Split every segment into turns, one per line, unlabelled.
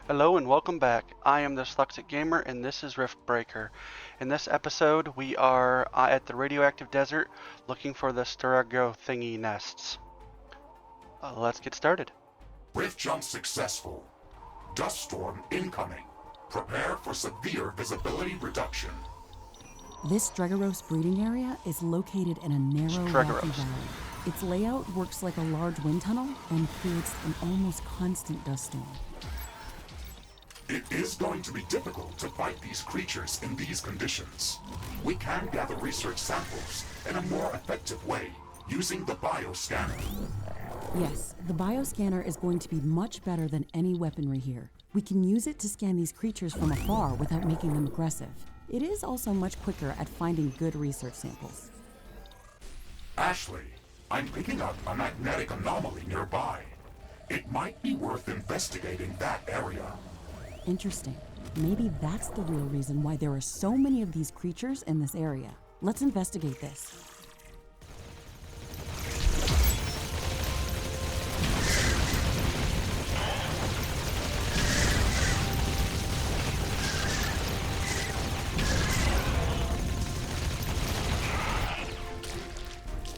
Hello and welcome back. I am the Dyslexic Gamer and this is Riftbreaker. In this episode we are at the radioactive desert looking for the Sturago thingy nests. Let's get started.
Rift jump successful. Dust storm incoming. Prepare for severe visibility reduction.
This Stregoros breeding area is located in a narrow rocky valley. Its layout works like a large wind tunnel and creates an almost constant dust storm.
It is going to be difficult to fight these creatures in these conditions. We can gather research samples in a more effective way using the bioscanner.
Yes, the bioscanner is going to be much better than any weaponry here. We can use it to scan these creatures from afar without making them aggressive. It is also much quicker at finding good research samples.
Ashley, I'm picking up a magnetic anomaly nearby. It might be worth investigating that area.
Interesting. Maybe that's the real reason why there are so many of these creatures in this area. Let's investigate this.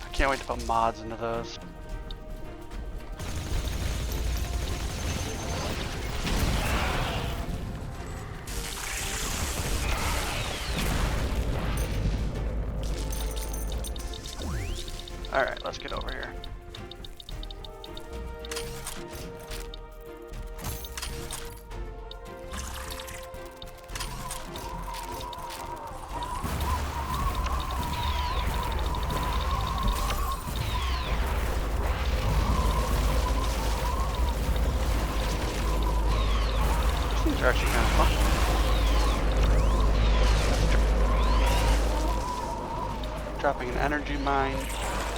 I can't wait to put mods into those. Alright, let's get over here. These are actually kind of fun. Dropping an energy mine,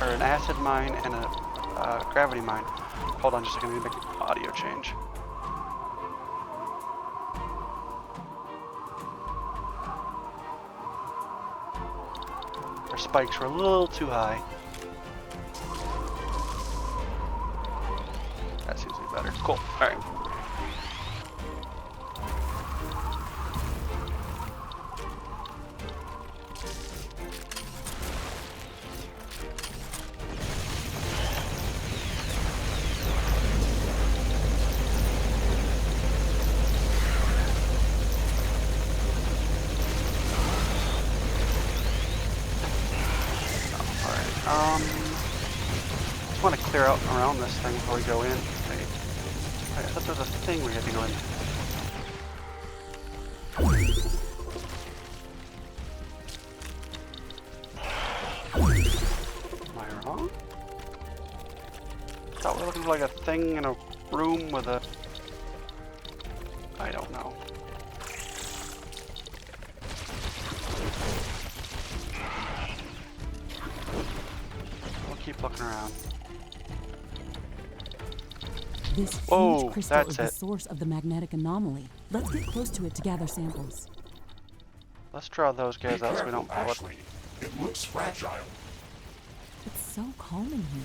or an acid mine, and a gravity mine. Hold on just a second, I need to make an audio change. Our spikes were a little too high. That seems to be better. Cool. Alright. Just want to clear out around this thing before we go in. Wait, I thought there was a thing we had to go in. Am I wrong? Thought we were looking for like a thing in a room with a... I don't know. Keep looking around.
This huge crystal is the source of the magnetic anomaly. Let's get close to it to gather samples.
Let's draw those guys out so we don't blow it.
It looks fragile.
It's so calming here.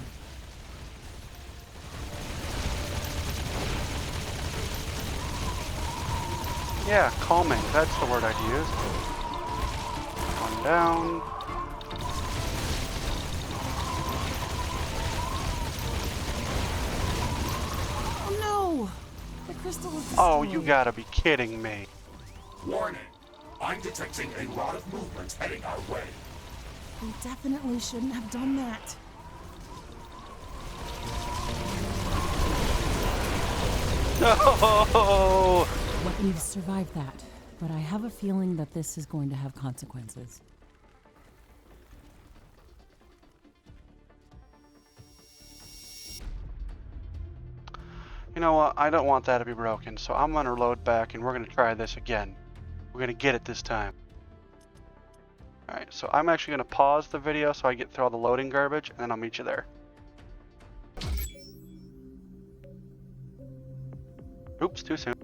Yeah, calming. That's the word I'd use. One down.
The crystal is destroyed.
Oh, you gotta be kidding me.
Warning. I'm detecting a lot of movement heading our way.
We definitely shouldn't have done that.
No!
We've survived that, but I have a feeling that this is going to have consequences.
You know what? I don't want that to be broken, so I'm gonna load back and we're gonna try this again. We're gonna get it this time. Alright, so I'm actually gonna pause the video so I get through all the loading garbage, and then I'll meet you there. Oops, too soon.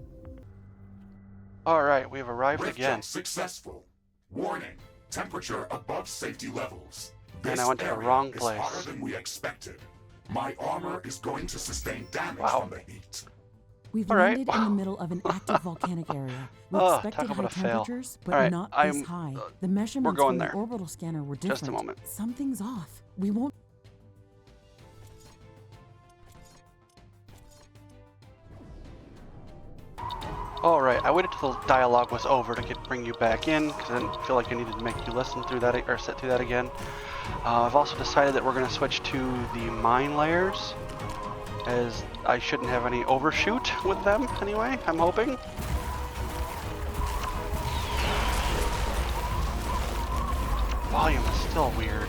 Alright, we've arrived
Rift
again.
jump successful. Warning. Temperature above safety levels.
And I went to the wrong
This
place.
area is hotter than we expected. My armor is going to sustain damage
Wow.
from the heat.
We've
All right.
landed in the middle of an active volcanic area. We
Oh,
expected
talk
high
about a fail.
temperatures, but
All right,
not this
I'm.
high. The
We're
measurements
going
from the
there.
orbital scanner were different.
Just a moment.
Something's off. We won't.
All right, I waited till the dialogue was over to bring you back in because I didn't feel like I needed to make you listen through that or sit through that again. I've also decided that we're going to switch to the mine layers, as I shouldn't have any overshoot with them anyway, I'm hoping. Volume is still weird.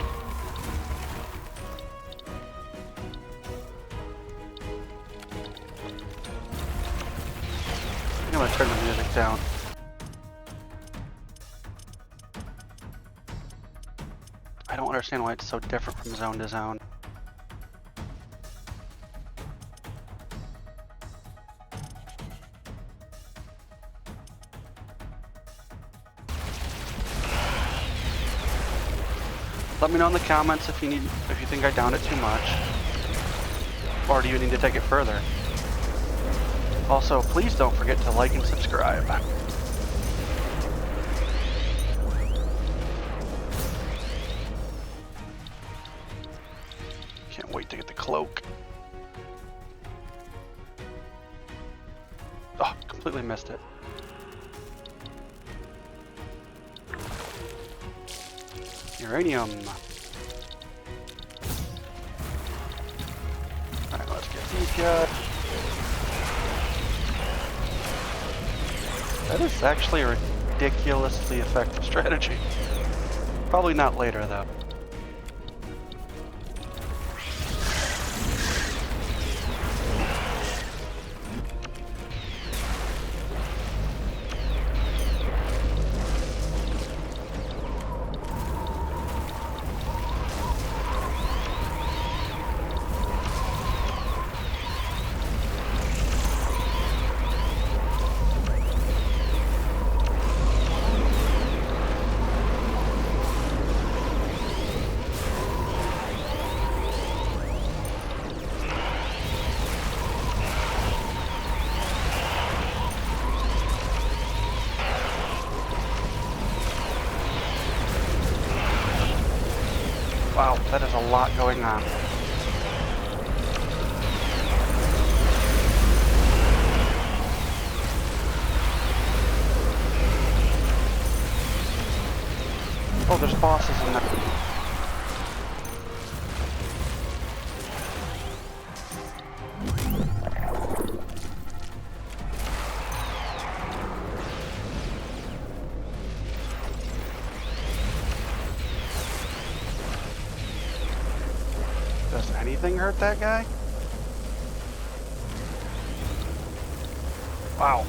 I'm gonna turn the music down. I don't understand why it's so different from zone to zone. Let me know in the comments if you think I downed it too much, or do you need to take it further? Also, please don't forget to like and subscribe. Can't wait to get the cloak. Oh, completely missed it. Uranium. Alright, let's get these guys. That is actually a ridiculously effective strategy. Probably not later, though. Wow, that is a lot going on. Oh, there's bosses in there. Does anything hurt that guy? Wow.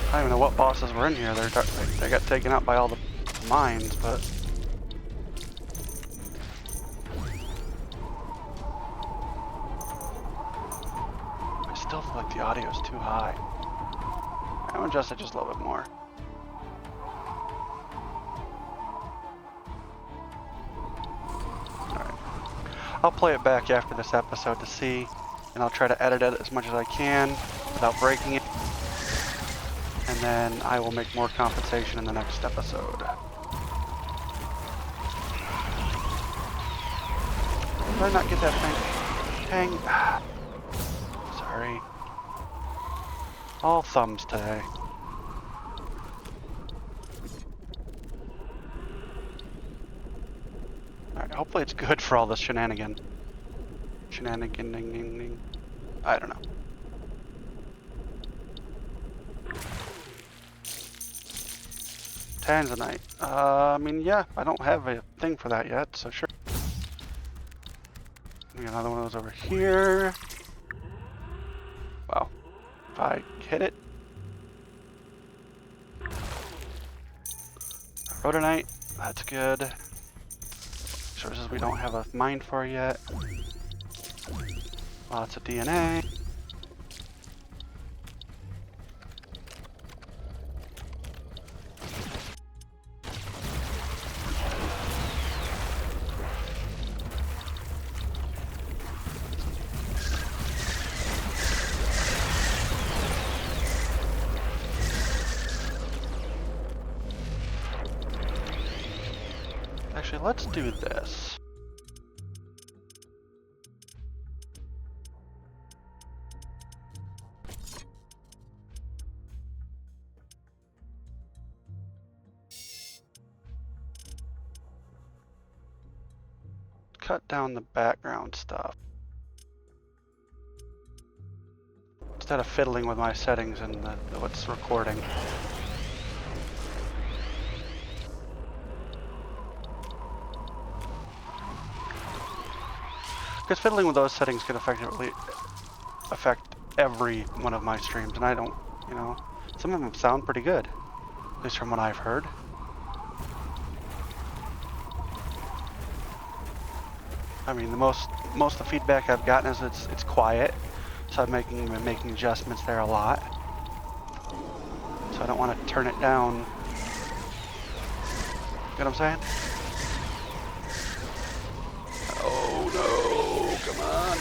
I don't even know what bosses were in here. They got taken out by all the mines, but... I still feel like the audio is too high. I'm gonna adjust it just a little bit more. Alright. I'll play it back after this episode to see, and I'll try to edit it as much as I can without breaking it. And then I will make more compensation in the next episode. Did I not get that thing? Dang. Sorry. All thumbs today. Alright, hopefully it's good for all this shenanigan. Shenanigan. I don't know. Tanzanite. I mean, yeah, I don't have a thing for that yet, so sure. We got another one of those over here. Wow. If I hit it. Rhodonite, that's good. Sources we don't have a mine for yet. Lots of DNA. Actually, let's do this. Cut down the background stuff. Instead of fiddling with my settings and what's recording. Because fiddling with those settings can effectively affect every one of my streams, and I don't, you know, some of them sound pretty good, at least from what I've heard. I mean, the most of the feedback I've gotten is it's quiet, so I'm making adjustments there a lot. So I don't want to turn it down. You know what I'm saying? Oh no! Come on!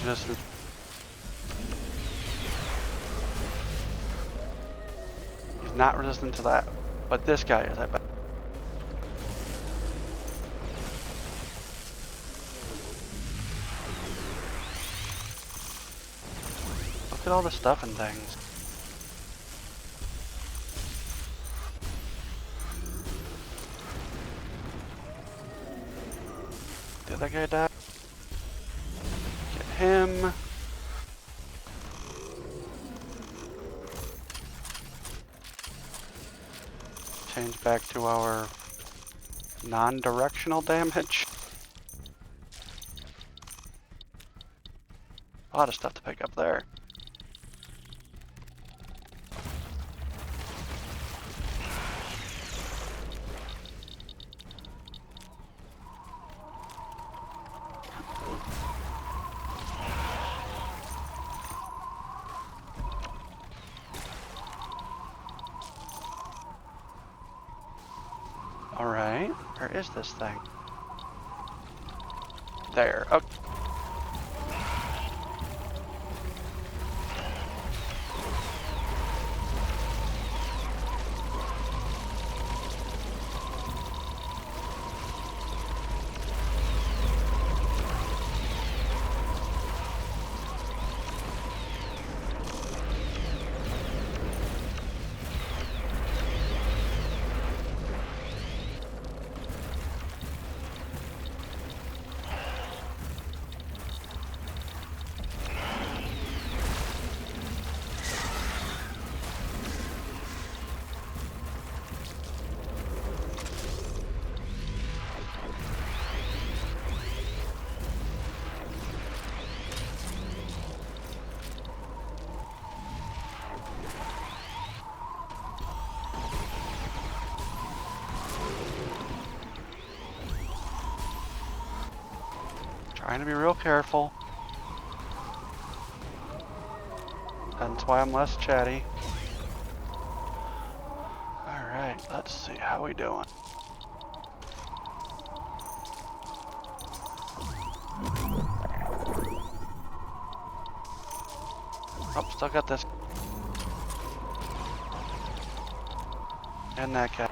Just he's not resistant to that, but this guy is, I bet. Look at all the stuff and things. Did that guy die? Get him. Change back to our non-directional damage. A lot of stuff to pick up there. Alright, where is this thing? There. Okay. Trying to be real careful. That's why I'm less chatty. Alright, let's see how we doing. Oh, still got this. And that guy.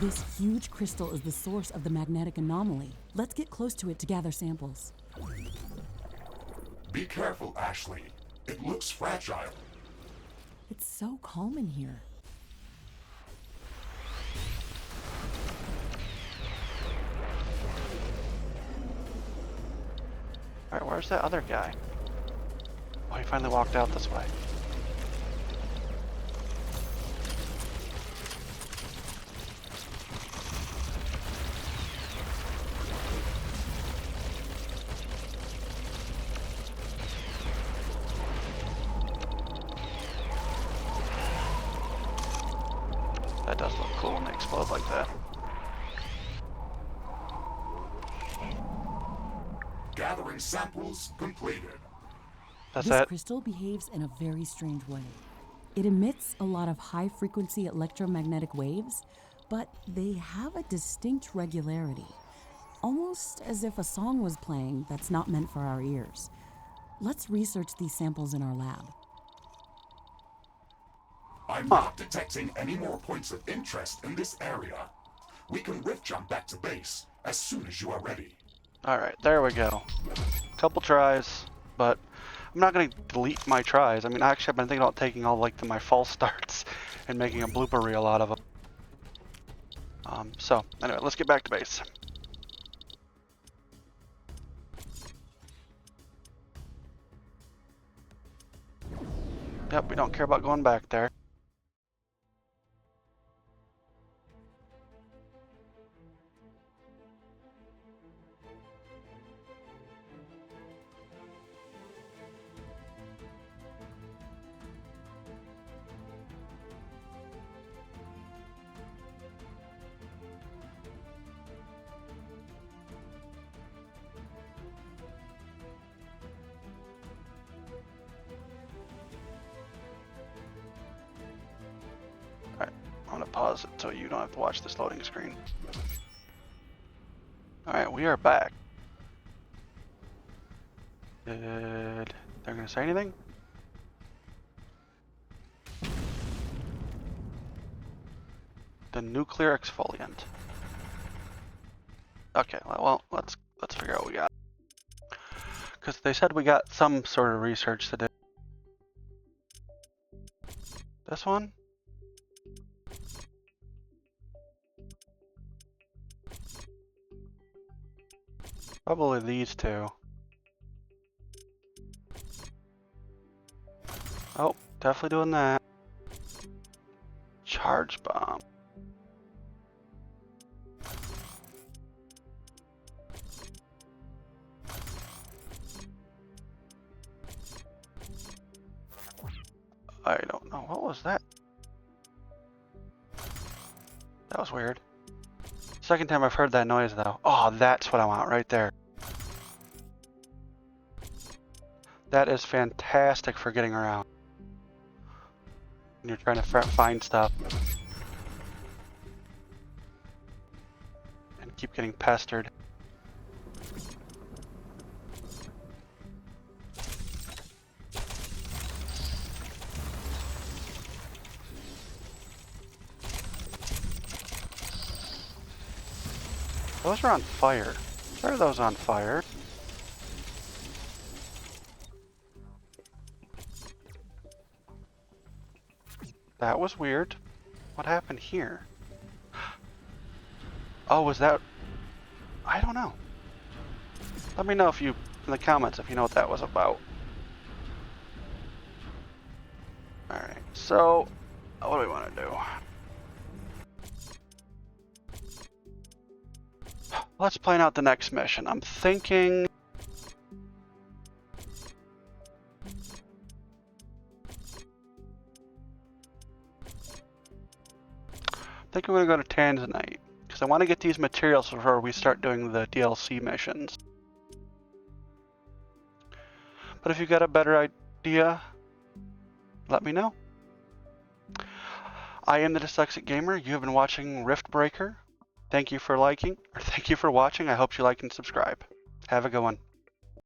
This huge crystal is the source of the magnetic anomaly. Let's get close to it to gather samples.
Be careful, Ashley. It looks fragile.
It's so calm in here.
Alright, where's that other guy? Oh, he finally walked out this way. That does look cool when they explode like that.
Gathering samples completed.
That's
This
it?
crystal behaves in a very strange way. It emits a lot of high-frequency electromagnetic waves, but they have a distinct regularity, almost as if a song was playing that's not meant for our ears. Let's research these samples in our lab.
I'm not detecting any more points of interest in this area. We can rift jump back to base as soon as you are ready.
Alright, there we go. Couple tries, but I'm not going to delete my tries. I mean, actually, I've been thinking about taking all like my false starts and making a blooper reel out of them. So, anyway, let's get back to base. Yep, we don't care about going back there. I'm gonna pause it so you don't have to watch this loading screen. Alright, we are back. They're gonna say anything? The nuclear exfoliant. Okay, well, let's figure out what we got. Because they said we got some sort of research to do. This one? Probably these two. Oh, definitely doing that. Charge bomb. I don't know. What was that? That was weird. Second time I've heard that noise though. Oh, that's what I want right there. That is fantastic for getting around. When you're trying to find stuff. And keep getting pestered. Those are on fire. Why are those on fire? That was weird. What happened here? Oh, was that... I don't know. Let me know if you, in the comments, if you know what that was about. Alright, so... what do we want to do? Let's plan out the next mission. I'm thinking... I think we're going to go to Tanzanite, because I want to get these materials before we start doing the DLC missions. But if you got a better idea, let me know. I am the Dyslexic Gamer. You have been watching Riftbreaker. Thank you for liking, or thank you for watching. I hope you like and subscribe. Have a good one.